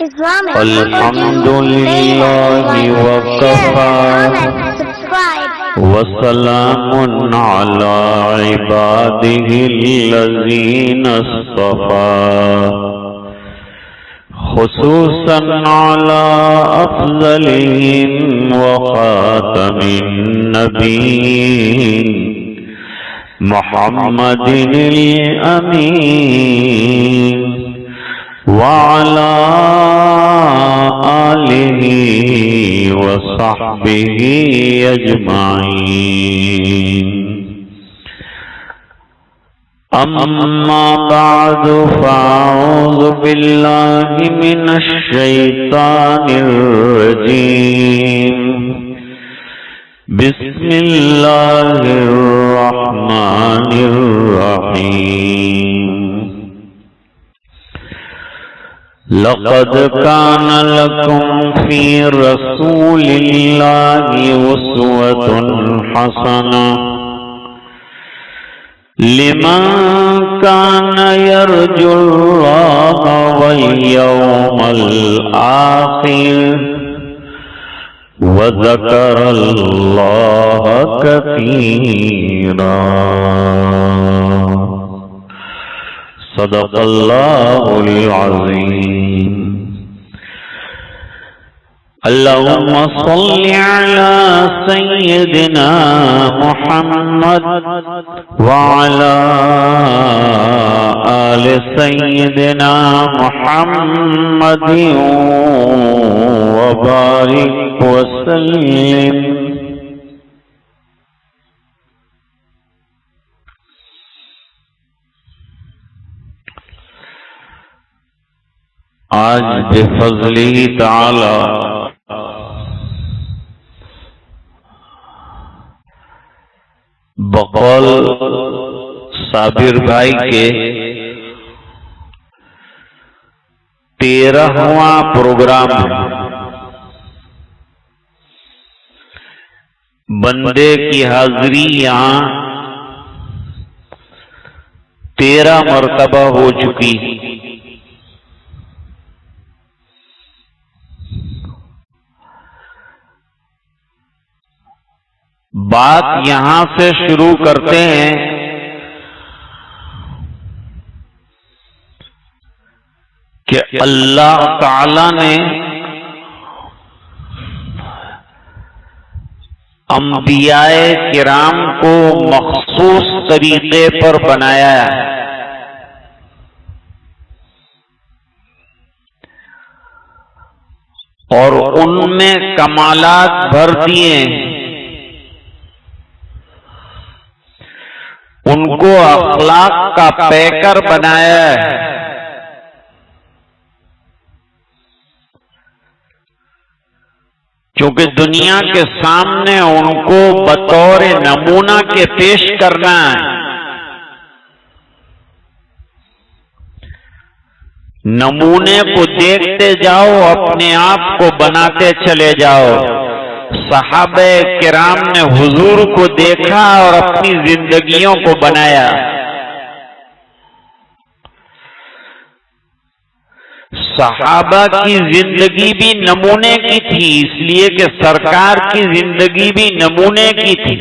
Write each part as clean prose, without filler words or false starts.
الحمد لله وكفى وسلام على عباده الذين اصطفى خصوصا على أفضلهم وخاتم النبيين محمد الأمين وعلى آله وصحبه أجمعين أما بعد فأعوذ بالله من الشيطان الرجيم بسم الله الرحمن الرحيم لقد كان لكم في رسول الله أسوة حسنة لمن كان يرجو الله واليوم الآخر وذكر الله كثيرا صدق الله العظيم اللهم صل على سيدنا محمد وعلى آل سيدنا محمد وبارك وسلم آج بفضلہ تعالی بقول صابر بھائی کے 13واں پروگرام بندے کی حاضری یہاں 13 مرتبہ ہو چکی. بات یہاں سے شروع کرتے ہیں کہ اللہ تعالی نے انبیاء کرام کو مخصوص طریقے پر بنایا ہے. اور ان میں کمالات بھر دیے، ان کو اخلاق کا پیکر بنایا ہے. کیونکہ دنیا کے سامنے ان کو بطور نمونہ کے پیش کرنا ہے. نمونے کو دیکھتے جاؤ، اپنے آپ کو بناتے چلے جاؤ. صحابہ کرام نے حضور کو دیکھا اور اپنی زندگیوں کو بنایا. صحابہ کی زندگی بھی نمونے کی تھی، اس لیے کہ سرکار کی زندگی بھی نمونے کی تھی.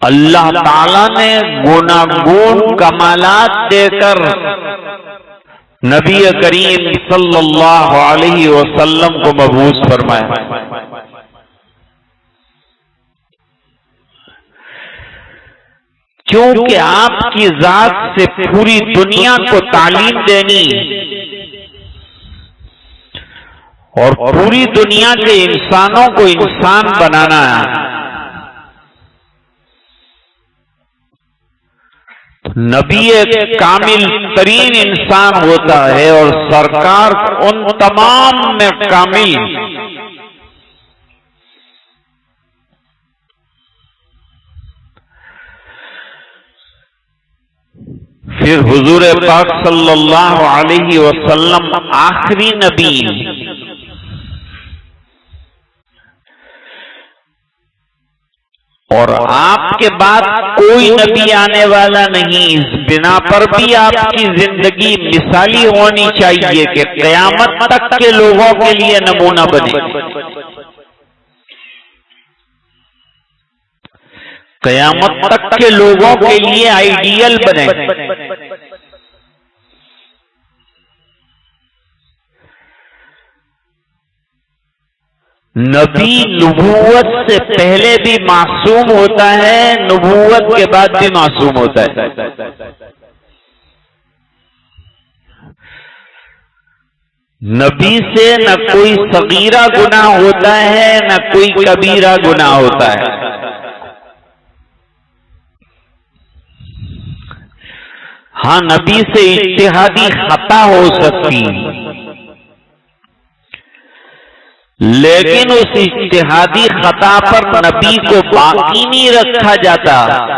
اللہ تعالی نے گناگون کمالات دے کر نبی کریم صلی اللہ علیہ وسلم کو مبعوث فرمایا. کیونکہ آپ کی ذات سے پوری دنیا کو تعلیم دینی اور پوری دنیا کے انسانوں کو انسان بنانا ہے. نبی ایک کامل ترین انسان ہوتا ہے اور سرکار ان تمام میں کامل. پھر حضور پاک صلی اللہ علیہ وسلم آخری نبی اور آپ کے بعد کوئی نبی آنے والا نہیں، اس بنا پر بھی آپ کی زندگی مثالی ہونی چاہیے کہ قیامت تک کے لوگوں کے لیے نمونہ بنے، قیامت تک کے لوگوں کے لیے آئیڈیل بنے۔ نبی نبوت سے پہلے بھی معصوم ہوتا ہے، نبوت کے بعد بھی معصوم ہوتا ہے۔ نبی سے نہ کوئی صغیرہ گناہ ہوتا ہے نہ کوئی کبیرہ گناہ ہوتا ہے۔ ہاں، نبی سے اجتہادی خطا ہو سکتی، لیکن اس اجتہادی خطا پر نبی کو باقی نہیں رکھا جاتا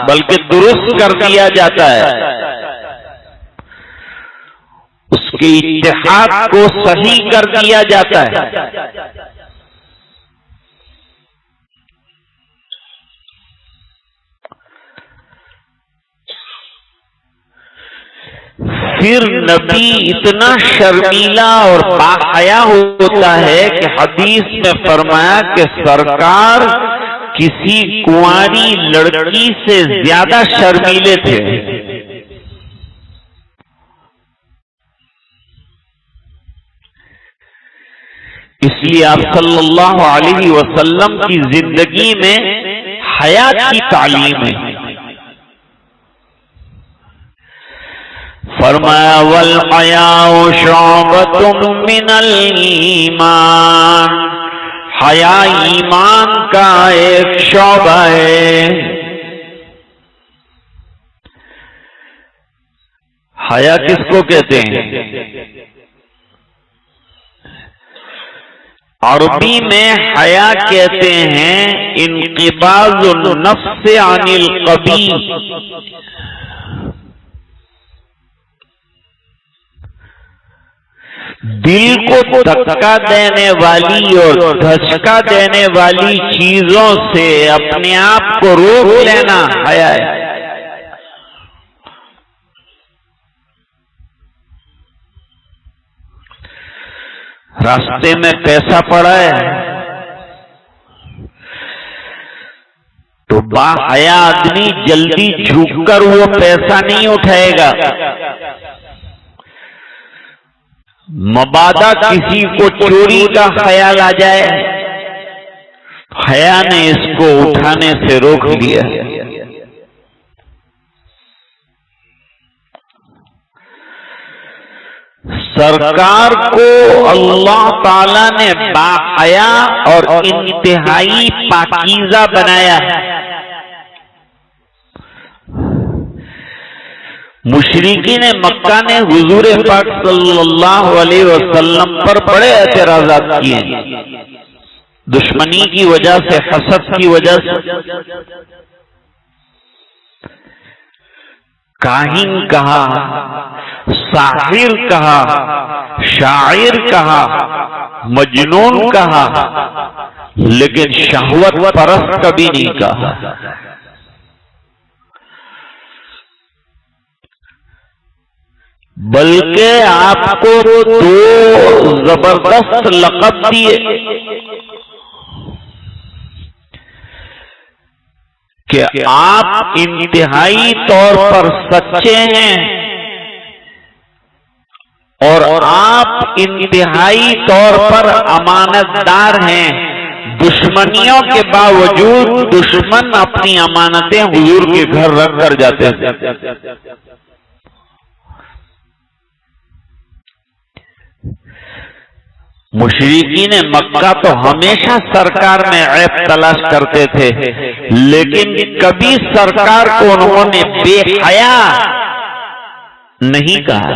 بلکہ درست کر دیا جاتا ہے، اس کے اجتہاد کو صحیح کر دیا جاتا ہے۔ پھر نبی اتنا شرمیلا اور باحیا ہوتا ہے کہ حدیث میں فرمایا کہ سرکار کسی کنواری لڑکی سے زیادہ شرمیلے تھے۔ اس لیے آپ صلی اللہ علیہ وسلم کی زندگی میں حیا کی تعلیم ہے۔ فرمایا والحیاء شعبۃ من الایمان، حیا ایمان کا ایک شعبہ ہے۔ حیا کس کو کہتے ہیں؟ عربی میں حیا کہتے ہیں انقباض النفس عن القبیح، دل کو دھکا دینے والی اور دھچکا دینے والی چیزوں سے اپنے آپ کو روک لینا حیا ہے۔ راستے میں پیسہ پڑا ہے تو باحیا آدمی جلدی جھک کر وہ پیسہ نہیں اٹھائے گا، مبادا کسی کو چوری کا خیال آ جائے، حیا نے اس کو اٹھانے سے روک لیا۔ سرکار کو اللہ تعالی نے باحیا اور انتہائی پاکیزہ بنایا۔ مشرکین مکہ نے حضور پاک صلی اللہ علیہ وسلم پر بڑے اعتراضات کیے، دشمنی کی وجہ سے، حسد کی وجہ سے۔ کاہن کہا، ساحر کہا، شاعر کہا، مجنون کہا، لیکن شہوت پرست کبھی نہیں کہا۔ بلکہ آپ کو دو زبردست لقب دیے کہ آپ انتہائی طور پر سچے ہیں اور آپ انتہائی طور پر امانت دار ہیں۔ دشمنیوں کے باوجود دشمن اپنی امانتیں حضور کے گھر رکھ کر جاتے تھے۔ مشرکین مکہ تو ہمیشہ سرکار میں عیب تلاش کرتے تھے، لیکن کبھی سرکار کو انہوں نے بے حیا نہیں کہا۔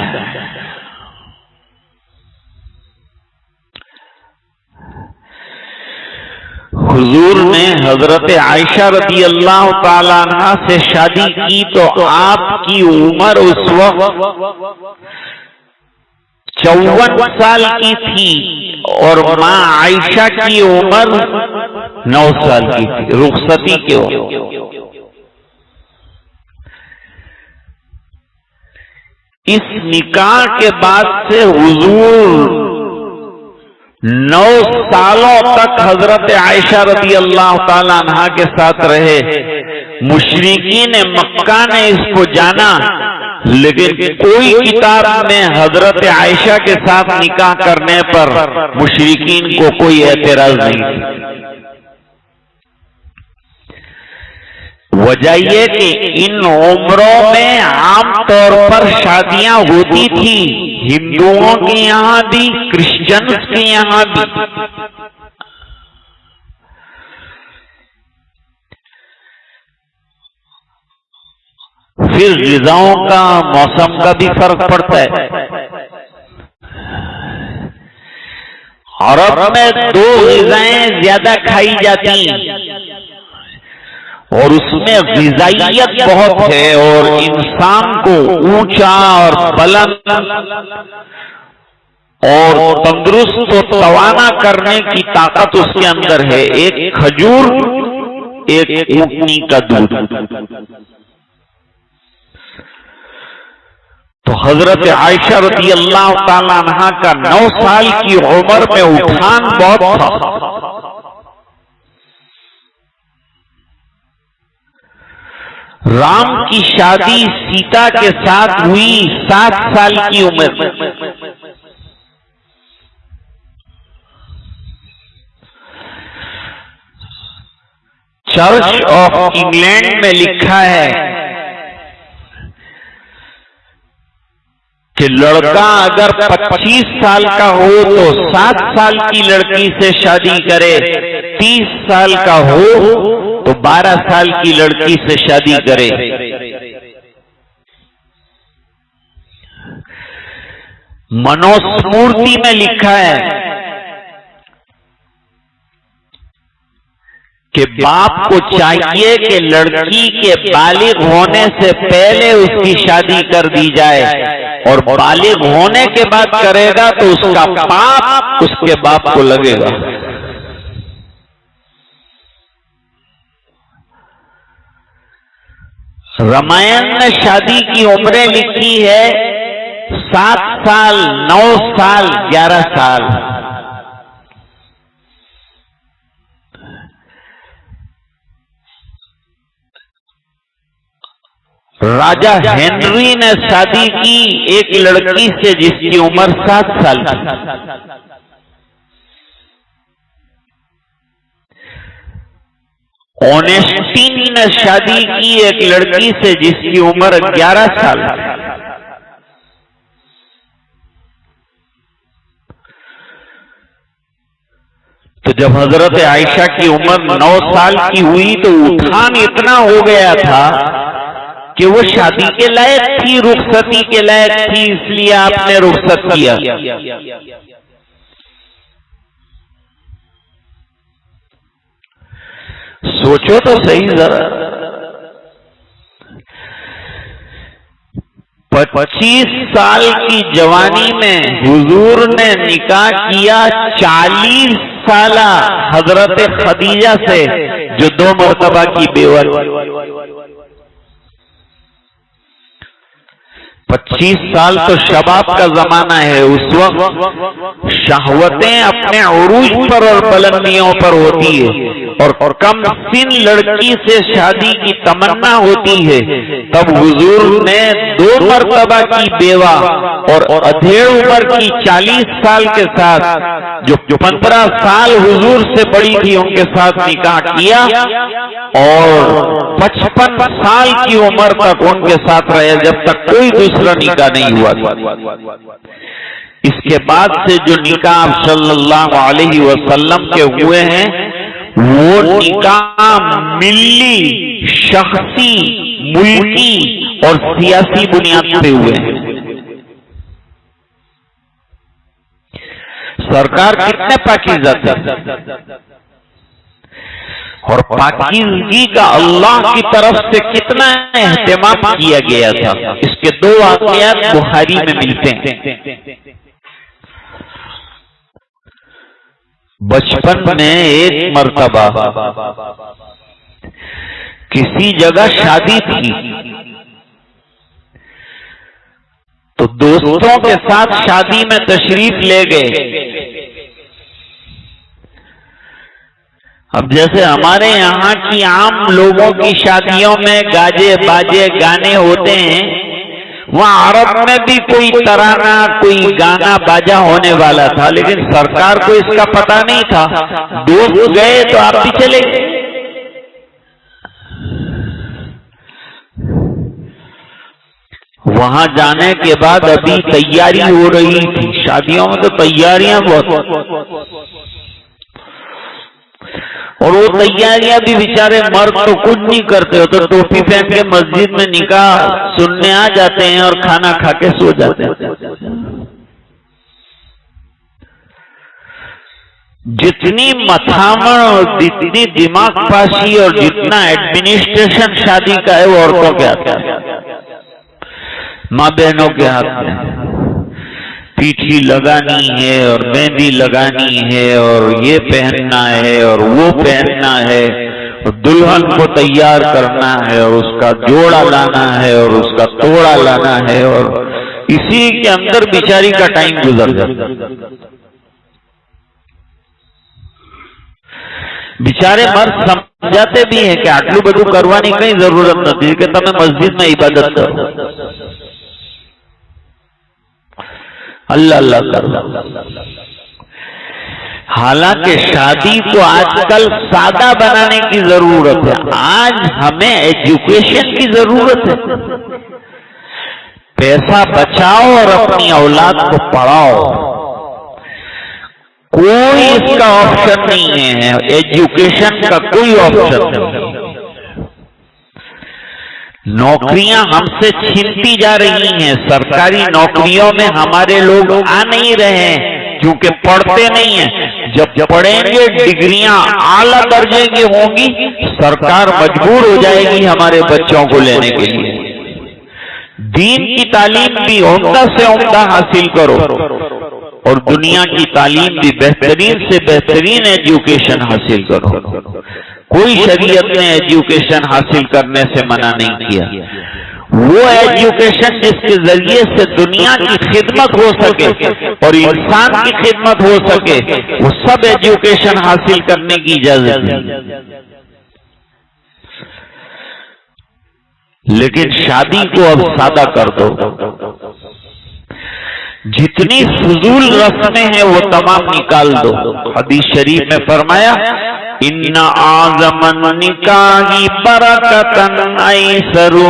حضور نے حضرت عائشہ رضی اللہ تعالی عنہا سے شادی کی تو آپ کی عمر اس وقت 54 سال کی تھی اور ماں عائشہ کی عمر 9 سال کی تھی رخصتی کے وقت۔ اس نکاح کے بعد سے حضور 9 سالوں تک حضرت عائشہ رضی اللہ تعالی عنہا کے ساتھ رہے۔ مشرکین مکہ نے اس کو جانا، لیکن کوئی کتاب میں حضرت عائشہ کے ساتھ نکاح کرنے پر مشرکین کو کوئی اعتراض نہیں تھا۔ وجہ یہ کہ ان عمروں میں عام طور پر شادیاں ہوتی تھی، ہندوؤں کے یہاں بھی، کرسچنز کے یہاں بھی۔ پھر غذاؤں کا، موسم کا بھی فرق پڑتا ہے۔ عرب میں 2 غذائیں زیادہ کھائی جاتی ہیں اور اس میں غذائیت بہت ہے، اور انسان کو اونچا اور بلند اور تندرست و توانا کرنے کی طاقت اس کے اندر ہے۔ ایک کھجور، ایک اونٹنی کا دودھ۔ تو حضرت عائشہ رضی اللہ تعالی عنہا کا 9 سال کی عمر میں اٹھان بہت تھا۔ رام کی شادی سیتا کے ساتھ ہوئی 7 سال کی عمر میں۔ چرچ آف انگلینڈ میں لکھا ہے کہ لڑکا اگر 25 سال کا ہو تو 7 سال کی لڑکی سے شادی کرے، 30 سال کا ہو تو 12 سال کی لڑکی سے شادی کرے۔ منوسمورتی میں لکھا ہے کہ باپ کو چاہیے کہ لڑکی کے بالغ ہونے سے پہلے اس کی شادی کر دی جائے، اور بالغ ہونے کے بعد کرے گا تو اس کا پاپ اس کے باپ کو لگے گا۔ رامائن نے شادی کی عمریں لکھی ہے 7 سال، 9 سال، 11 سال۔ راجہ ہنری نے شادی کی ایک لڑکی سے جس کی عمر 7 سال تھی۔ اونسٹین نے شادی کی ایک لڑکی سے جس کی عمر 11 سال تھی۔ تو جب حضرت عائشہ کی عمر 9 سال کی ہوئی تو اٹھان اتنا ہو گیا تھا کہ وہ شادی کے لائق تھی، رخصتی کے لائق تھی، اس لیے آپ نے رخصت کیا۔ سوچو تو صحیح ذرا، 25 سال کی جوانی میں حضور نے نکاح کیا 40 سالہ حضرت خدیجہ سے جو 2 مرتبہ کی بیوہ۔ 25 سال تو شباب کا زمانہ ہے، اس وقت شہوتیں اپنے عروج پر اور بلندیوں پر ہوتی ہے، اور کم سن لڑکی سے شادی کی تمنا ہوتی ہے۔ تب حضور نے 2 مرتبہ کی بیوہ اور ادھیڑ عمر کی 40 سال کے ساتھ جو 15 سال حضور سے بڑی تھی ان کے ساتھ نکاح کیا، اور 55 سال کی عمر تک ان کے ساتھ رہے جب تک کوئی دوسرا نکاح نہیں ہوا تھا۔ اس کے بعد سے جو نکاح صلی اللہ علیہ وسلم کے ہوئے ہیں وہ نکاح ملی، شخصی، ملکی اور سیاسی بنیاد پہ ہوئے ہیں۔ سرکار کتنے پاکیزہ تھے، اور پاکیزگی کا اللہ کی طرف سے کتنا اہتمام کیا گیا تھا۔ اس کے 2 واقعات بخاری میں ملتے ہیں۔ بچپن میں ایک مرتبہ کسی جگہ شادی تھی تو دوستوں کے ساتھ شادی میں تشریف لے گئے۔ اب جیسے ہمارے یہاں کی عام لوگوں کی شادیوں میں گاجے باجے گانے ہوتے ہیں، وہاں عرب میں بھی کوئی ترانہ کوئی گانا باجا ہونے والا تھا، لیکن سرکار کو اس کا پتہ نہیں تھا۔ دوست گئے تو آپ بھی چلے گئے۔ وہاں جانے کے بعد ابھی تیاری ہو رہی تھی، شادیوں میں تو تیاریاں بہت، اور وہ تیاریاں بھی بیچارے مرد تو کچھ نہیں کرتے ہو، تو ٹوپی پہن کے مسجد میں نکاح سننے آ جاتے ہیں اور کھانا کھا کے سو جاتے ہیں۔ جتنی متھامن اور جتنی دماغ پاشی اور جتنا ایڈمنسٹریشن شادی کا ہے وہ عورتوں کے ہاتھ میں، ماں بہنوں کے ہاتھ میں۔ پیٹھی لگانی ہے اور مہندی لگانی ہے اور یہ پہننا ہے اور وہ پہننا ہے، اور دلہن کو تیار کرنا ہے اور اس کا جوڑا لانا ہے اور اس کا توڑا لانا ہے، اور اسی کے اندر بیچاری کا ٹائم گزر جاتا۔ بیچارے مرد سمجھاتے بھی ہیں کہ آٹلو بدو کرવાની کئی ضرورت નથી کہ તમે مسجد میں عبادت کرو، اللہ اللہ کرو۔ حالانکہ شادی کو آج کل سادہ بنانے کی ضرورت ہے، آج ہمیں ایجوکیشن کی ضرورت ہے۔ پیسہ بچاؤ اور اپنی اولاد کو پڑھاؤ، کوئی اس کا آپشن نہیں ہے، ایجوکیشن کا کوئی آپشن نہیں۔ نوکریاں ہم سے چھینتی جا رہی ہیں، سرکاری نوکریوں میں ہمارے لوگ آ نہیں رہے ہیں کیونکہ پڑھتے نہیں ہیں۔ جب پڑھیں گے ڈگریاں اعلیٰ درجے کی ہوں گی، سرکار مجبور ہو جائے گی ہمارے بچوں کو لینے کے لیے۔ دین کی تعلیم بھی عمدہ سے عمدہ حاصل کرو اور دنیا کی تعلیم بھی بہترین سے بہترین ایجوکیشن حاصل کرو۔ کوئی شریعت نے ایجوکیشن حاصل کرنے سے منع نہیں کیا، وہ ایجوکیشن جس کے ذریعے سے دنیا کی خدمت ہو سکے اور انسان کی خدمت ہو سکے، وہ سب ایجوکیشن حاصل کرنے کی اجازت ہے۔ لیکن شادی کو اب سادہ کر دو، جتنی فضول رسمیں ہیں وہ تمام نکال دو۔ حدیث شریف میں فرمایا ان اعظم النکاح برکۃ ایسرہ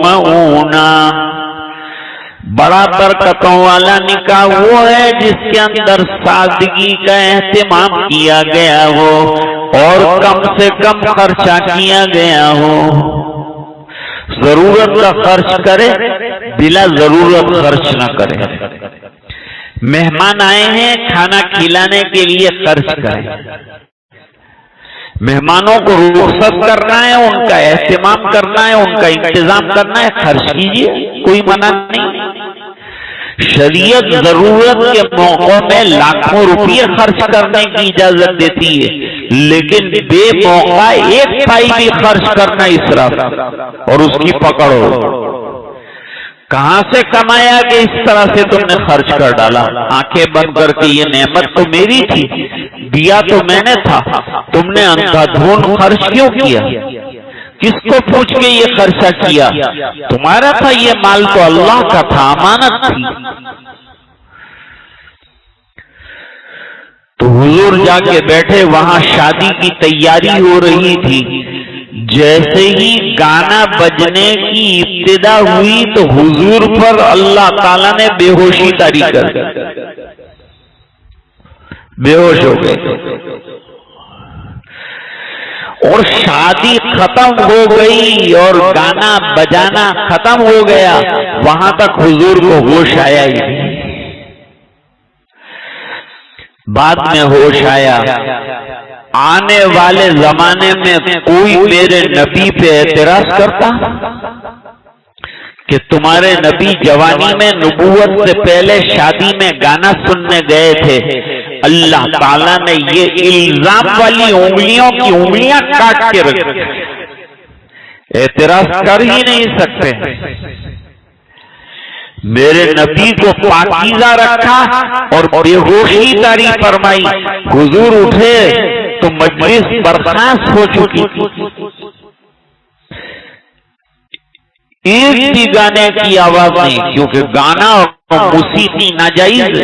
مؤونا، بڑا برکتوں والا نکاح وہ ہے جس کے اندر سادگی کا اہتمام کیا گیا ہو اور کم سے کم خرچہ کیا گیا ہو۔ ضرورت کا خرچ کرے، بلا ضرورت خرچ نہ کرے۔ مہمان آئے ہیں، کھانا کھلانے کے لیے خرچ کریں۔ مہمانوں کو رخصت کرنا ہے، ان کا اہتمام کرنا ہے، ان کا انتظام کرنا ہے، خرچ کیجیے، کوئی منع نہیں۔ شریعت ضرورت کے موقعوں میں لاکھوں روپیے خرچ کرنے کی اجازت دیتی ہے، لیکن بے موقع ایک پائی بھی خرچ کرنا اسراف اور اس کی پکڑ ہو۔ کہاں سے کمایا کہ اس طرح سے تم نے خرچ کر ڈالا؟ آنکھیں بند کر کے یہ نعمت تو میری تھی، دیا تو میں نے تھا، تم نے اندھا دھون خرچ کیوں کیا؟ کس کو پوچھ کے یہ خرچہ کیا؟ تمہارا تھا یہ مال تو اللہ کا تھا، امانت تھی۔ تو حضور جا کے بیٹھے، وہاں شادی کی تیاری ہو رہی تھی۔ جیسے ہی گانا بجنے کی ابتدا ہوئی تو حضور پر اللہ تعالیٰ نے بے ہوشی طاری کر دی، بے ہوش ہو گئے اور شادی ختم ہو گئی اور گانا بجانا ختم ہو گیا، وہاں تک حضور کو ہوش آیا ہی نہیں۔ بعد میں ہوش آیا، آنے والے زمانے میں کوئی میرے نبی پہ اعتراض کرتا کہ تمہارے نبی جوانی میں نبوت سے پہلے شادی میں گانا سننے گئے تھے، اللہ تعالیٰ نے یہ الزام والی انگلیوں کی انگلیاں کاٹ کے رکھی، اعتراض کر ہی نہیں سکتے۔ میرے نبی کو پاکیزہ رکھا اور بے ہوشی طاری فرمائی، حضور اٹھے تو مجلس برخاست ہو چکی تھی، ایک بھی گانے کی آواز نہیں، کیونکہ گانا اور موسیقی ناجائز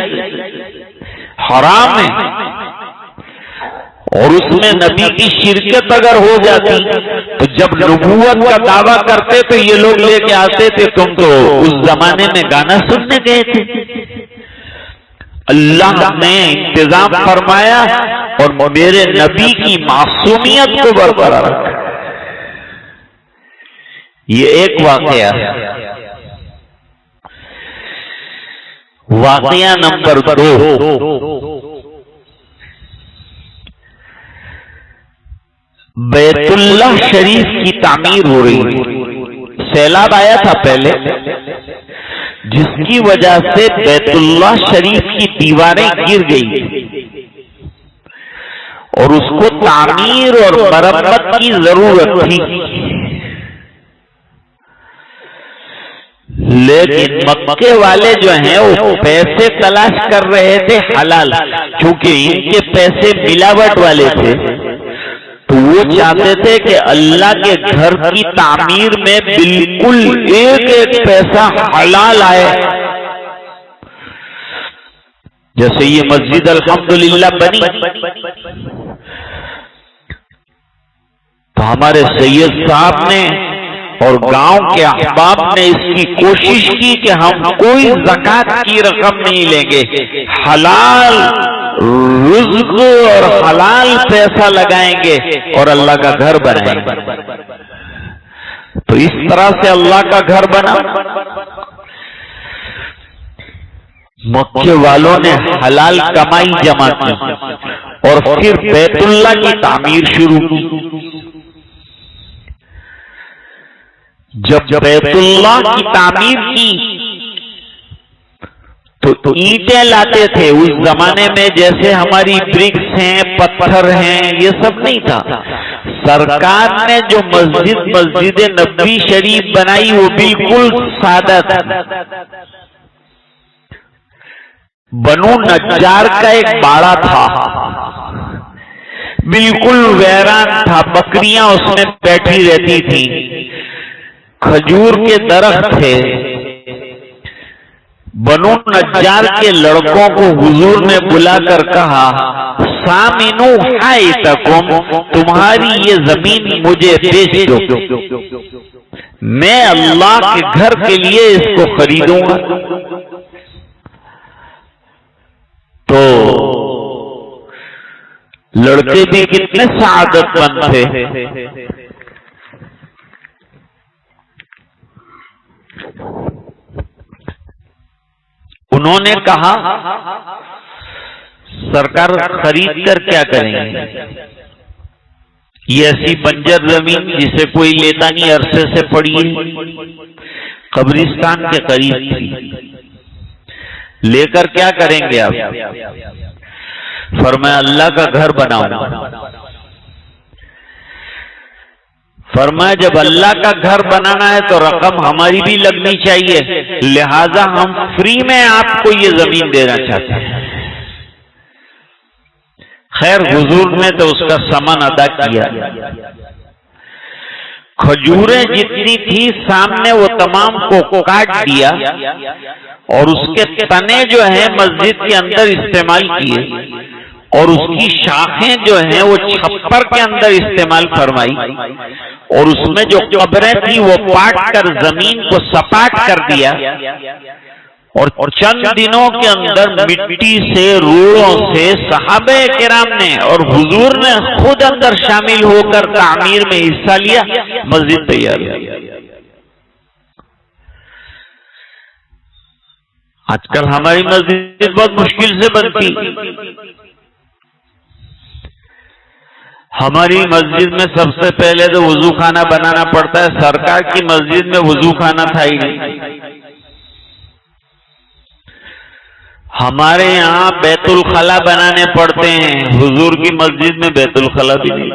حرام ہے، اور اس میں نبی کی شرکت اگر ہو جاتی تو جب نبوت کا دعویٰ کرتے تو یہ لوگ لے کے آتے تھے تم تو اس زمانے میں گانا سننے گئے تھے۔ اللہ نے انتظام فرمایا اور میرے نبی کی معصومیت کو برقرار رکھا۔ یہ ایک واقعہ ہے۔ واقعہ نمبر 2، بیت اللہ شریف کی تعمیر ہو رہی، سیلاب آیا تھا پہلے، جس کی وجہ سے بیت اللہ شریف کی دیواریں گر گئی اور اس کو تعمیر اور مرمت کی ضرورت تھی، لیکن مکے والے جو ہیں وہ پیسے تلاش کر رہے تھے حلال، چونکہ ان کے پیسے ملاوٹ والے تھے، تو وہ چاہتے تھے کہ اللہ کے گھر کی تعمیر میں بالکل ایک ایک پیسہ حلال آئے۔ جیسے یہ مسجد الحمدللہ بنی تو ہمارے سید صاحب نے اور گاؤں کے احباب نے اس کی کوشش کی کہ ہم کوئی زکوٰۃ کی رقم نہیں لیں گے، حلال رزق اور حلال پیسہ لگائیں گے اور اللہ کا گھر بنائیں گے۔ تو اس طرح سے اللہ کا گھر بنا۔ مکے والوں نے حلال کمائی جمع کی اور پھر بیت اللہ کی تعمیر شروع کی۔ جب بیت اللہ کی تعمیر کی تو اینٹیں لاتے تھے، اس زمانے میں جیسے ہماری برکس ہیں، پتھر ہیں، یہ سب نہیں تھا۔ سرکار نے جو مسجد نبوی شریف بنائی وہ بالکل سادہ تھا۔ بنو نجار کا ایک باڑا تھا، بالکل ویران تھا، بکریاں اس میں بیٹھی رہتی تھیں، کھجور کے درخت تھے۔ بنو نجار کے لڑکوں کو حضور نے بلا کر کہا، سامنو حیتکم، تمہاری یہ زمین مجھے بیچ دو، میں اللہ کے گھر کے لیے اس کو خریدوں گا۔ تو لڑکے بھی کتنے سعادت مند تھے، انہوں نے کہا سرکار خرید کر کیا کریں گے، یہ ایسی بنجر زمین جسے کوئی لیتا نہیں، عرصے سے پڑی ہے، قبرستان کے قریب تھی، لے کر کیا کریں گے آپ؟ فرمایا اللہ کا گھر بناؤں۔ فرمایا جب اللہ کا گھر بنانا ہے تو رقم ہماری بھی لگنی چاہیے، لہذا ہم فری میں آپ کو یہ زمین دینا چاہتے ہیں۔ خیر حضور نے تو اس کا ثمن ادا کیا، کھجوریں جتنی تھی سامنے وہ تمام کو کاٹ دیا اور اس کے تنے جو ہیں مسجد کے اندر استعمال کیے اور اس کی شاخیں جو ہیں وہ چھپر کے اندر استعمال فرمائی اور اس میں جو قبریں تھیں وہ پاٹ کر زمین کو سپاٹ کر دیا اور چند دنوں کے اندر مٹی سے روڑوں سے صحابہ کرام نے اور حضور نے خود اندر شامل ہو کر تعمیر میں حصہ لیا، مسجد تیار ہے۔ آج کل ہماری مسجد بہت مشکل سے بنتی، ہماری مسجد میں سب سے پہلے تو وضو خانہ بنانا پڑتا ہے، سرکار کی مسجد میں وضو خانہ تھا ہی نہیں۔ ہمارے یہاں بیت الخلا بنانے پڑتے ہیں، حضور کی مسجد میں بیت الخلا بھی نہیں۔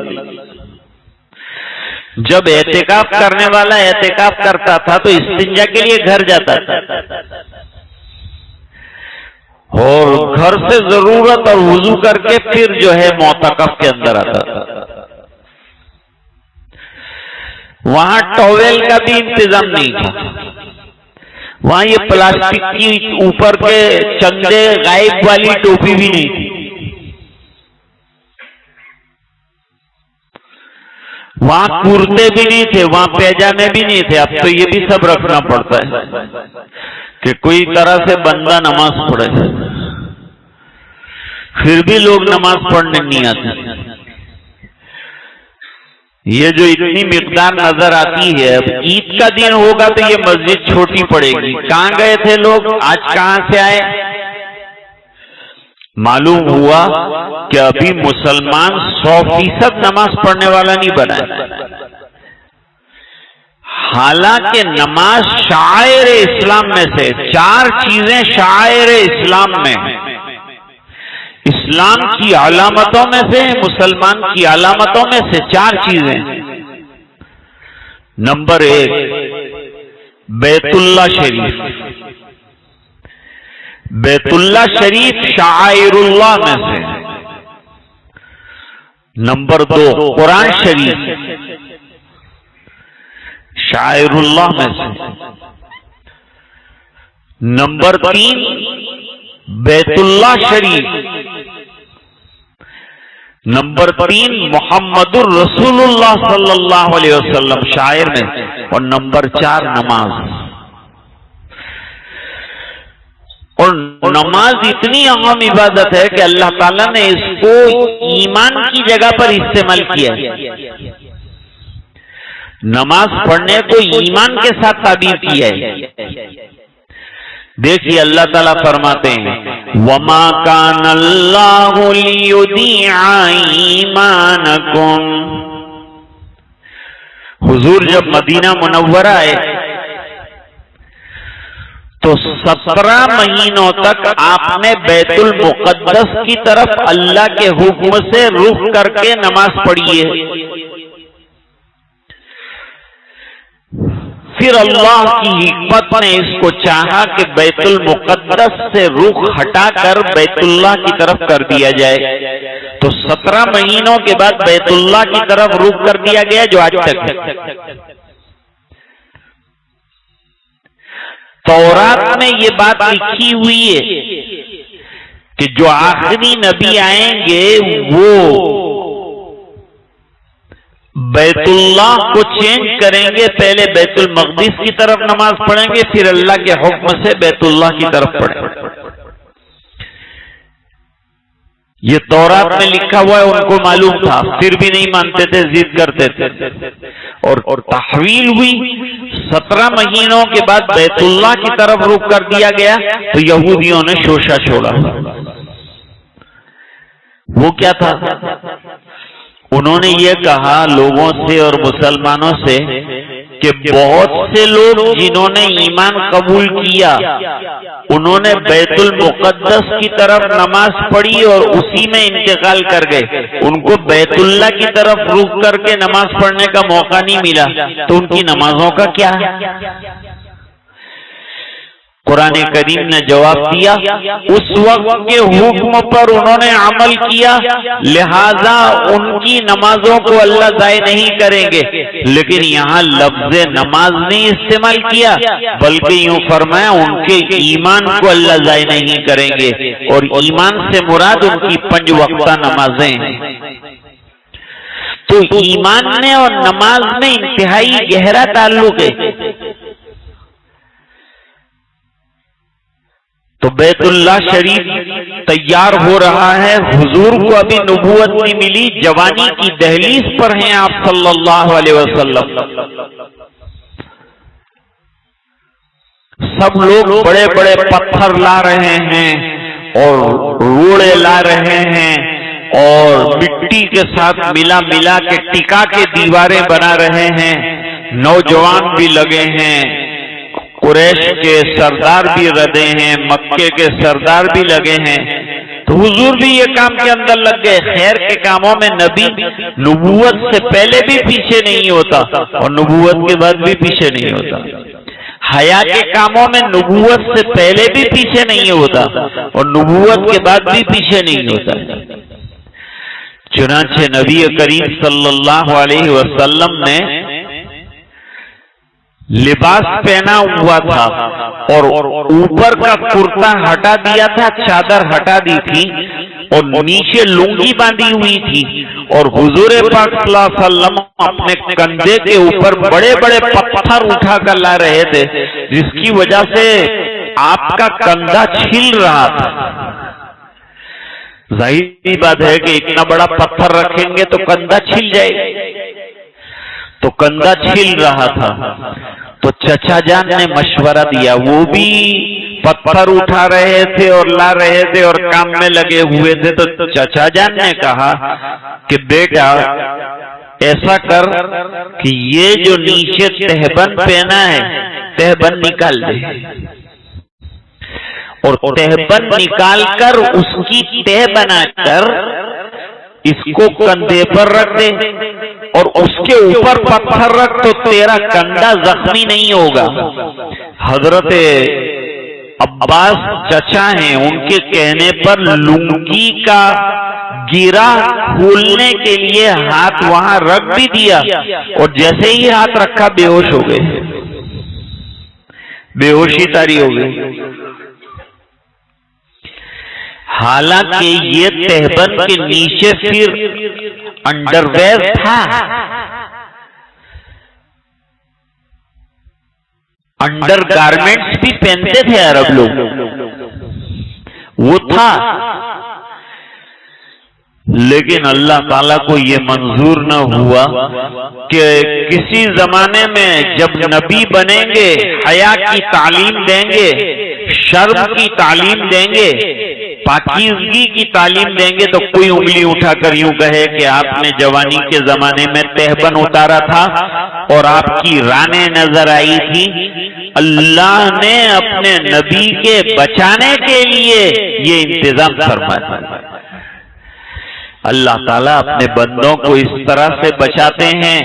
جب اعتکاف کرنے والا اعتکاف کرتا تھا تو استنجا کے لیے گھر جاتا تھا، اور گھر سے ضرورت اور وضو کر کے پھر جو ہے معتکف کے اندر آتا تھا۔ وہاں ٹاویل کا بھی انتظام نہیں تھا، وہاں یہ پلاسٹک کی اوپر کے چندے غائب والی ٹوپی بھی نہیں تھی، وہاں کرتے بھی نہیں تھے، وہاں پیجامے بھی نہیں تھے۔ اب تو یہ بھی سب رکھنا پڑتا ہے کہ کوئی طرح سے بندہ نماز پڑھے، پھر بھی لوگ نماز پڑھنے نہیں آتے۔ یہ جو اتنی مقدار نظر آتی ہے، اب عید کا دن ہوگا تو یہ مسجد چھوٹی پڑے گی۔ کہاں گئے تھے لوگ، آج کہاں سے آئے؟ معلوم ہوا کہ ابھی مسلمان 100% نماز پڑھنے والا نہیں بنا ہے، حالانکہ نماز شعائر اسلام میں سے 4 چیزیں شعائر اسلام میں، اسلام کی علامتوں میں سے، مسلمان کی علامتوں میں سے 4 چیزیں۔ نمبر 1 بیت اللہ شریف، بیت اللہ شریف شعائر اللہ میں سے۔ نمبر 2 قرآن شریف شعائر اللہ میں سے۔ نمبر 3 بیت اللہ شریف۔ نمبر 3 محمد الرسول اللہ صلی اللہ علیہ وسلم شاعر میں، اور نمبر 4 نماز۔ اور نماز اتنی اہم عبادت ہے کہ اللہ تعالیٰ نے اس کو ایمان کی جگہ پر استعمال کیا ہے، نماز پڑھنے کو ایمان کے ساتھ تعبیر کیا ہے۔ دیکھیے اللہ تعالیٰ فرماتے ہیں وَمَا كَانَ اللَّهُ لِيُضِيعَ إِيمَانَكُمْ۔ حضور جب مدینہ منورہ آئے تو 17 مہینوں تک آپ نے بیت المقدس کی طرف اللہ کے حکم سے رخ کر کے نماز پڑھی ہے۔ پھر اللہ کی حکمت نے اس کو چاہا کہ بیت المقدس سے رخ ہٹا کر بیت اللہ کی طرف کر دیا جائے، تو 17 مہینوں کے بعد بیت اللہ کی طرف رخ کر دیا گیا، جو آج تک ہے۔ تورات میں یہ بات لکھی ہوئی ہے کہ جو آخری نبی آئیں گے وہ بیت اللہ کو چینج کریں گے، پہلے بیت المقدس کی طرف نماز پڑھیں گے، پھر اللہ کے حکم سے بیت اللہ کی طرف پڑھیں گے۔ یہ تورات میں لکھا ہوا ہے، ان کو معلوم تھا، پھر بھی نہیں مانتے تھے، ضد کرتے تھے، اور تحویل ہوئی۔ 17 مہینوں کے بعد بیت اللہ کی طرف رخ کر دیا گیا تو یہودیوں نے شوشہ چھوڑا۔ وہ کیا تھا؟ انہوں نے یہ کہا لوگوں سے اور مسلمانوں سے کہ بہت سے لوگ جنہوں نے ایمان قبول کیا انہوں نے بیت المقدس کی طرف نماز پڑھی اور اسی میں انتقال کر گئے، ان کو بیت اللہ کی طرف رخ کر کے نماز پڑھنے کا موقع نہیں ملا، تو ان کی نمازوں کا کیا ہے؟ قرآن کریم نے جواب دیا اس وقت کے حکم پر انہوں نے عمل کیا، لہذا ان کی نمازوں کو اللہ ضائع نہیں کریں گے۔ لیکن یہاں لفظ نماز نہیں استعمال کیا، بلکہ یوں فرمایا ان کے ایمان کو اللہ ضائع نہیں کریں گے، اور ایمان سے مراد ان کی 5 وقتہ نمازیں ہیں۔ تو ایمان میں اور نماز میں انتہائی گہرا تعلق ہے۔ تو بیت اللہ شریف تیار ہو رہا ہے، حضور کو ابھی نبوت نہیں ملی، جوانی کی دہلیز پر ہیں آپ صلی اللہ علیہ وسلم۔ سب لوگ بڑے بڑے پتھر لا رہے ہیں اور روڑے لا رہے ہیں اور مٹی کے ساتھ ملا ملا کے ٹکا کے دیواریں بنا رہے ہیں، نوجوان بھی لگے ہیں، قریش کے سردار بھی ردے ہیں، مکے کے سردار بھی لگے ہیں، تو حضور بھی یہ کام کے اندر لگ گئے۔ خیر کے کاموں میں نبی نبوت سے پہلے بھی پیچھے نہیں ہوتا اور نبوت کے بعد بھی پیچھے نہیں ہوتا، حیا کے کاموں میں نبوت سے پہلے بھی پیچھے نہیں ہوتا اور نبوت کے بعد بھی پیچھے نہیں ہوتا۔ چنانچہ نبی کریم صلی اللہ علیہ وسلم نے لباس پہنا ہوا تھا اور اوپر کا کرتا ہٹا دیا تھا، چادر ہٹا دی تھی اور نیچے لنگی باندھی ہوئی تھی، اور حضور پاک صلی اللہ علیہ وسلم اپنے کندھے کے اوپر بڑے بڑے پتھر اٹھا کر لا رہے تھے، جس کی وجہ سے آپ کا کندھا چھل رہا تھا۔ ظاہری بات ہے کہ اتنا بڑا پتھر رکھیں گے تو کندھا چھل جائے گا، تو کندھا چھل رہا تھا۔ تو چچا جان نے مشورہ دیا، وہ بھی پتھر اٹھا رہے تھے اور لا رہے تھے اور کام میں لگے ہوئے تھے، تو چچا جان نے کہا کہ بیٹا ایسا کر کہ یہ جو نیچے تہبند پہنا ہے تہبند نکال دے، اور تہبند نکال کر اس کی تہ بنا کر اس کو کندھے پر رکھ دے اور اس کے اوپر پتھر رکھ، تو تیرا کندھا زخمی نہیں ہوگا۔ حضرت عباس چچا ہیں، ان کے کہنے پر لنگی کا گیرا کھولنے کے لیے ہاتھ وہاں رکھ بھی دیا، اور جیسے ہی ہاتھ رکھا بے ہوش ہو گئے، بے ہوشی طاری ہو گئی۔ حالانکہ یہ تہبند کے نیچے پھر انڈر ویئر تھا، انڈر گارمنٹس بھی پہنتے تھے عرب لوگ، وہ تھا، لیکن اللہ تعالیٰ کو یہ منظور نہ ہوا کہ کسی زمانے میں جب نبی بنیں گے حیا کی تعلیم دیں گے، شرم کی تعلیم دیں گے، پاکیزگی کی تعلیم دیں گے، تو کوئی انگلی اٹھا کر یوں کہے کہ آپ نے جوانی کے زمانے میں تہبند اتارا تھا اور آپ کی رانیں نظر آئی تھی۔ اللہ نے اپنے نبی کے بچانے کے لیے یہ انتظام فرمایا۔ اللہ تعالیٰ اپنے بندوں کو اس طرح سے بچاتے ہیں،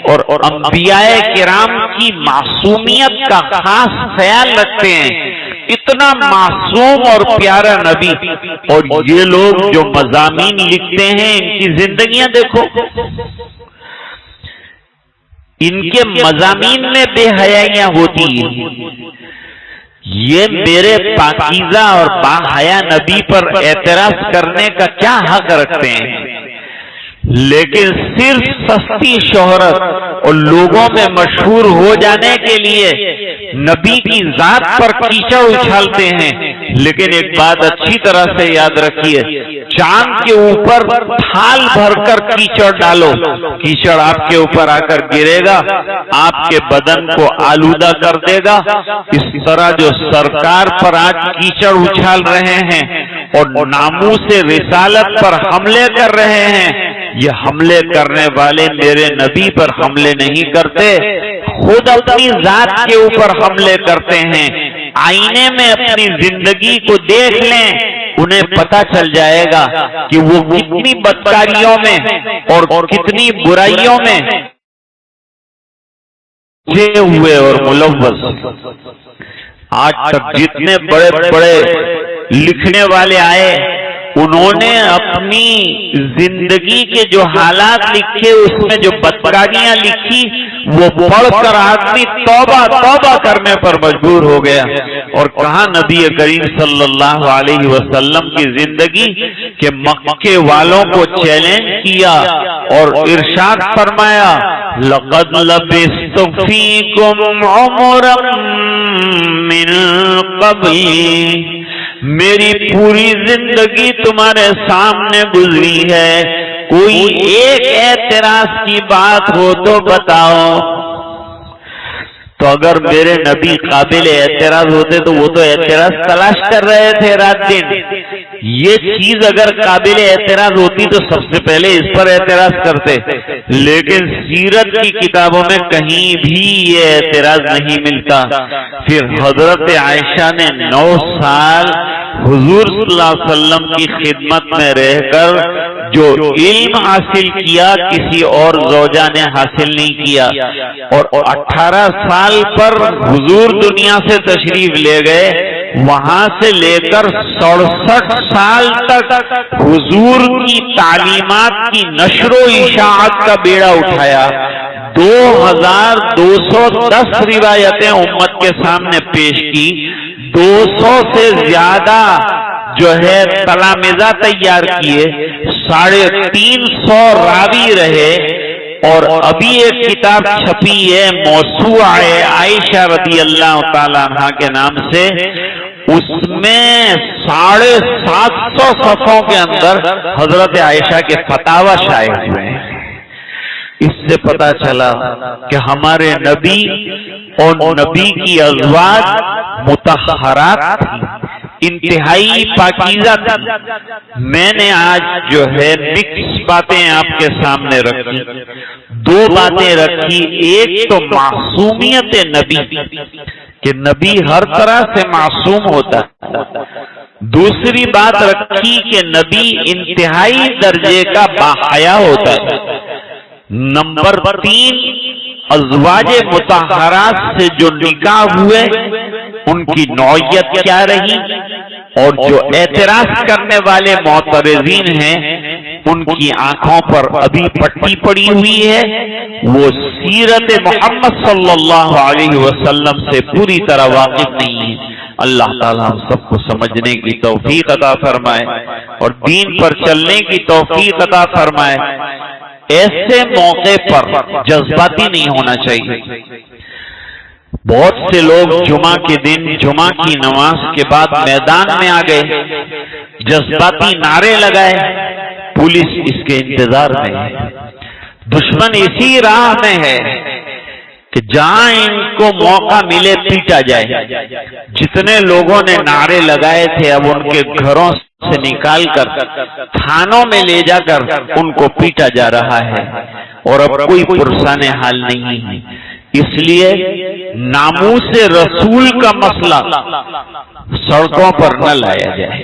اور انبیاء کرام کی معصومیت کا خاص خیال رکھتے ہیں۔ اتنا معصوم اور پیارا نبی، اور یہ لوگ جو مضامین لکھتے ہیں ان کی زندگیاں دیکھو، ان کے مضامین میں بے حیائیاں ہوتی ہیں۔ یہ میرے پاکیزہ اور باحیا نبی پر اعتراض کرنے کا کیا حق رکھتے ہیں، لیکن صرف سستی شہرت اور لوگوں میں مشہور ہو جانے کے لیے نبی کی ذات پر کیچڑ اچھالتے ہیں۔ لیکن ایک بات اچھی طرح سے یاد رکھیے، چاند کے اوپر تھال بھر کر کیچڑ ڈالو، کیچڑ آپ کے اوپر آ کر گرے گا، آپ کے بدن کو آلودہ کر دے گا۔ اس طرح جو سرکار پر آج کیچڑ اچھال رہے ہیں اور ناموس رسالت پر حملے کر رہے ہیں، یہ حملے کرنے والے میرے نبی پر حملے نہیں کرتے، خود اپنی ذات کے اوپر حملے کرتے ہیں۔ آئینے میں اپنی زندگی کو دیکھ لیں، انہیں پتہ چل جائے گا کہ وہ کتنی بدکاریوں میں اور کتنی برائیوں میں ہوئے اور ملوث۔ آج تک جتنے بڑے بڑے لکھنے والے آئے، انہوں نے اپنی زندگی کے جو حالات لکھے، اس میں جو بدکاریاں لکھی، وہ پڑھ کر آدمی توبہ توبہ کرنے پر مجبور ہو گیا۔ اور کہاں نبی کریم صلی اللہ علیہ وسلم کی زندگی کہ مکے والوں کو چیلنج کیا اور ارشاد فرمایا، لَقَدْ لَبِثْتُ فِيكُمْ عُمُرًا مِّن قَبْلِ، میری پوری زندگی تمہارے سامنے گزری ہے، کوئی ایک اعتراض کی بات ہو تو بتاؤ۔ تو اگر میرے نبی قابل اعتراض ہوتے تو وہ تو اعتراض تلاش کر رہے تھے رات دن. یہ چیز اگر قابل اعتراض ہوتی تو سب سے پہلے اس پر اعتراض کرتے، لیکن سیرت کی کتابوں میں کہیں بھی یہ اعتراض نہیں ملتا. پھر حضرت عائشہ نے 9 سال حضور صلی اللہ علیہ وسلم کی خدمت میں رہ کر جو علم حاصل کیا کسی اور زوجہ نے حاصل نہیں کیا، اور 18 سال پر حضور دنیا سے تشریف لے گئے. وہاں سے لے کر 67 سال تک حضور کی تعلیمات کی نشر و اشاعت کا بیڑا اٹھایا. 2210 روایتیں امت کے سامنے پیش کی. 200 سے زیادہ جو ہے تلامذہ تیار کیے. 350 راوی رہے. اور ابھی ایک کتاب چھپی ہے موسوعہ عائشہ رضی اللہ تعالی عنہ کے نام سے. اس میں 750 صفحوں کے اندر حضرت عائشہ کے فتاوی شائع ہوئے ہیں. اس سے پتا چلا کہ ہمارے نبی اور نبی کی ازواج مطہرات تھی، انتہائی پاکیزہ تھی. میں نے آج جو ہے مکس باتیں آپ کے سامنے رکھی. 2 باتیں رکھی. ایک تو معصومیت نبی کہ نبی ہر طرح سے معصوم ہوتا ہے. دوسری بات رکھی کہ نبی انتہائی درجے کا باحیا ہوتا ہے. نمبر 3 ازواج مطہرات سے جو نکاح ہوئے ان کی نوعیت کیا رہی، اور جو اعتراض کرنے والے معترضین ہیں ان کی آنکھوں پر ابھی پٹی پڑی ہوئی ہے. وہ سیرت محمد صلی اللہ علیہ وسلم سے پوری طرح واقف نہیں ہے. اللہ تعالیٰ ہم سب کو سمجھنے کی توفیق عطا فرمائے اور دین پر چلنے کی توفیق عطا فرمائے. ایسے موقع پر جذباتی نہیں ہونا چاہیے. بہت سے لوگ جمعہ کے دن جمعہ کی نماز کے بعد میدان میں آ گئے، جذباتی نعرے لگائے. پولیس اس کے انتظار میں ہے، دشمن اسی راہ میں ہے کہ جہاں ان کو موقع ملے پیٹا جائے. جتنے لوگوں نے نعرے لگائے تھے اب ان کے گھروں سے نکال کر تھانوں میں لے جا کر ان کو پیٹا جا رہا ہے، اور اب کوئی پرسان حال نہیں ہے. اس لیے ناموس رسول کا مسئلہ سڑکوں پر نہ لایا جائے،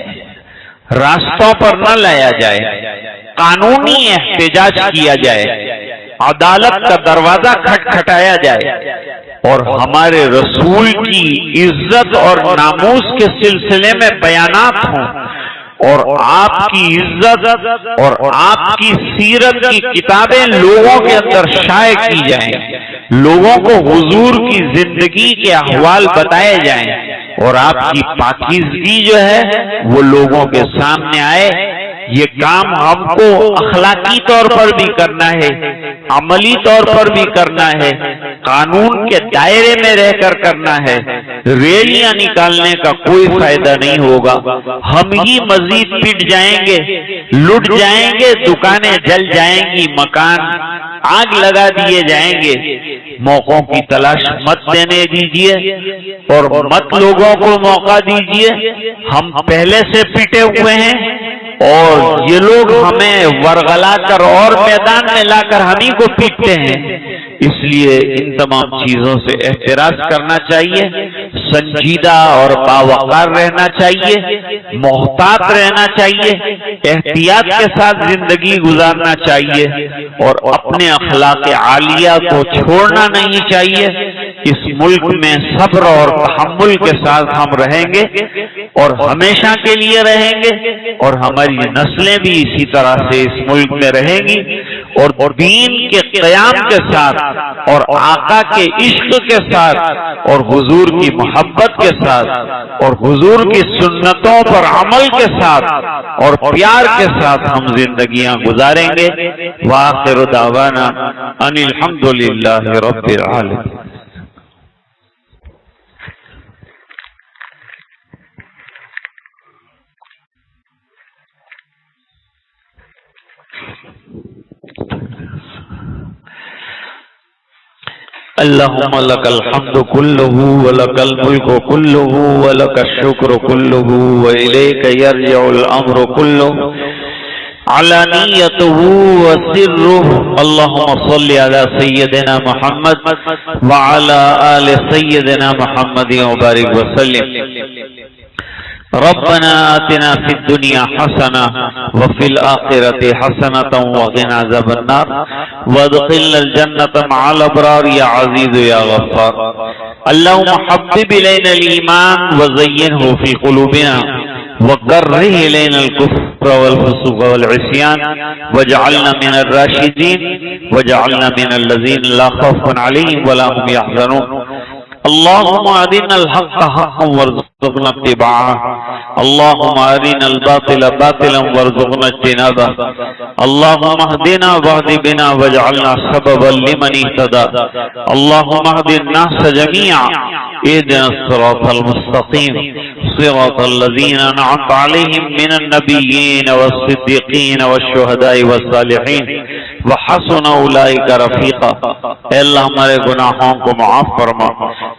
راستوں پر نہ لایا جائے. قانونی احتجاج کیا جائے، عدالت کا دروازہ کھٹکھٹایا جائے، اور ہمارے رسول کی عزت اور ناموس کے سلسلے میں بیانات ہوں، اور آپ کی عزت اور آپ کی سیرت کی کتابیں لوگوں کے اندر شائع کی جائیں، لوگوں کو حضور کی زندگی کے احوال بتائے جائیں، اور آپ کی پاکیزگی جو ہے وہ لوگوں کے سامنے آئے. یہ کام ہم کو اخلاقی طور پر بھی کرنا ہے، عملی طور پر بھی کرنا ہے، قانون کے دائرے میں رہ کر کرنا ہے. ریلیاں نکالنے کا کوئی فائدہ نہیں ہوگا. ہم ہی مزید پٹ جائیں گے، لٹ جائیں گے، دکانیں جل جائیں گی، مکان آگ لگا دیے جائیں گے. موقعوں کی تلاش مت دینے دیجیے اور مت لوگوں کو موقع دیجیے. ہم پہلے سے پٹے ہوئے ہیں اور یہ لوگ ہمیں ورغلا کر اور میدان میں لا کر ہم ہی کو پیٹتے ہیں. اس لیے ان تمام چیزوں سے احتراز کرنا چاہیے، سنجیدہ اور باوقار رہنا چاہیے، محتاط رہنا چاہیے، احتیاط کے ساتھ زندگی گزارنا چاہیے، اور اپنے اخلاق عالیہ کو چھوڑنا نہیں چاہیے. اس ملک میں صبر اور تحمل کے ساتھ ہم رہیں گے اور ہمیشہ کے لیے رہیں گے، اور ہماری نسلیں بھی اسی طرح سے اس ملک میں رہیں گی، اور دین کے قیام کے ساتھ اور آقا کے عشق کے ساتھ اور حضور کی محبت کے ساتھ اور حضور کی سنتوں پر عمل کے ساتھ اور پیار کے ساتھ ہم زندگیاں گزاریں گے. وآخر دعوانا ان الحمدللہ رب العالمین. اللهم لك الحمد كله ولك الملك كله ولك الشكر كله وإليك يرجع الأمر كله علانيته وسره. اللهم صل على سيدنا محمد وعلى آل سيدنا محمد وبارك وسلم. ربنا آتنا في الدنيا حسنة وفي الآخرة حسنة وقنا عذاب النار وادخلنا الجنة مع الأبرار يا عزيز يا غفار. اللهم حبب إلينا الإيمان وزينه في قلوبنا وكره إلينا الكفر والفسوق والعصيان واجعلنا من الراشدين واجعلنا من الذين لا خوف عليهم ولا هم يحزنون. اللهم أرنا الحق حقا وارزقنا اتباعه. اللهم أرنا الباطل باطلا وارزقنا اجتنابه. اللهم اهدنا واهد بنا واجعلنا سببا لمن اهتدى. اللهم اهد الناس جميعا اهدنا الصراط المستقيم صراط الذين أنعمت عليهم من النبيين والصديقين والشهداء والصالحين وحسن اولئک رفیقا. اے اللہ ہمارے گناہوں کو معاف فرما،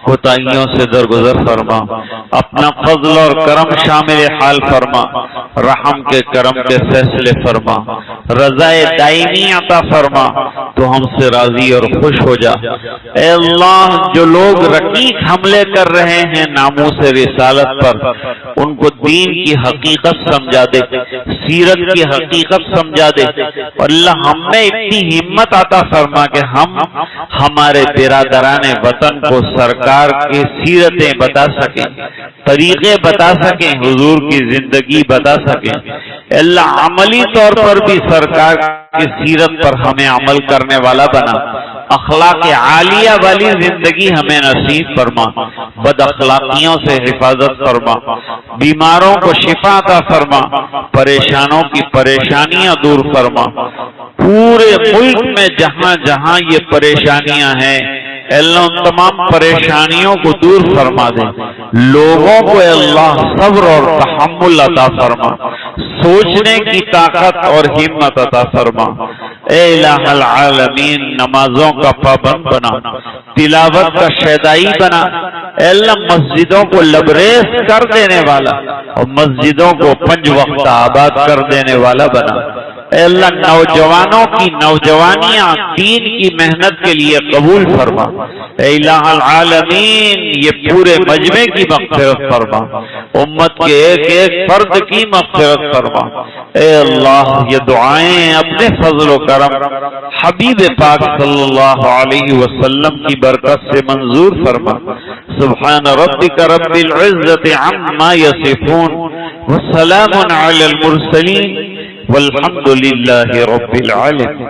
کوتاہیوں سے درگزر فرما، اپنا فضل اور کرم شامل حال فرما، رحم کے کرم کے فیصلے فرما، رضائے دائمی عطا فرما، تو ہم سے راضی اور خوش ہو جا. اے اللہ جو لوگ رقیق حملے کر رہے ہیں ناموس رسالت پر، ان کو دین کی حقیقت سمجھا دے، سیرت کی حقیقت سمجھا دے. اور اللہ ہم نے اتنی ہمت عطا فرما کہ ہم ہمارے برادران وطن کو سرکار کی سیرتیں بتا سکیں، طریقے بتا سکیں، حضور کی زندگی بتا سکیں. اللہ عملی طور پر بھی سرکار کی سیرت پر ہمیں عمل کرنے والا بنا، اخلاق عالیہ والی زندگی ہمیں نصیب فرما، بد اخلاقیوں سے حفاظت فرما، بیماروں کو شفا عطا فرما، پریشانوں کی پریشانیاں دور فرما. پورے ملک میں جہاں جہاں یہ پریشانیاں ہیں اللہ ان تمام پریشانیوں کو دور فرما دے. لوگوں کو اللہ صبر اور تحمل عطا فرما، سوچنے کی طاقت اور ہمت عطا فرما. اے الہ العالمین نمازوں کا پابند بنا، تلاوت کا شیدائی بنا. اے اللہ مسجدوں کو لبریز کر دینے والا اور مسجدوں کو 5 وقت آباد کر دینے والا بنا. اے اللہ نوجوانوں کی نوجوانیاں دین کی محنت کے لیے قبول فرما. اے الہ العالمین یہ پورے مجمع کی مغفرت فرما، امت کے ایک ایک فرد کی مغفرت فرما. اے اللہ یہ دعائیں اپنے فضل و کرم حبیب پاک صلی اللہ علیہ وسلم کی برکت سے منظور فرما. سبحان ربک رب العزت عما یصفون وسلام علی المرسلین والحمد للہ رب العالمین.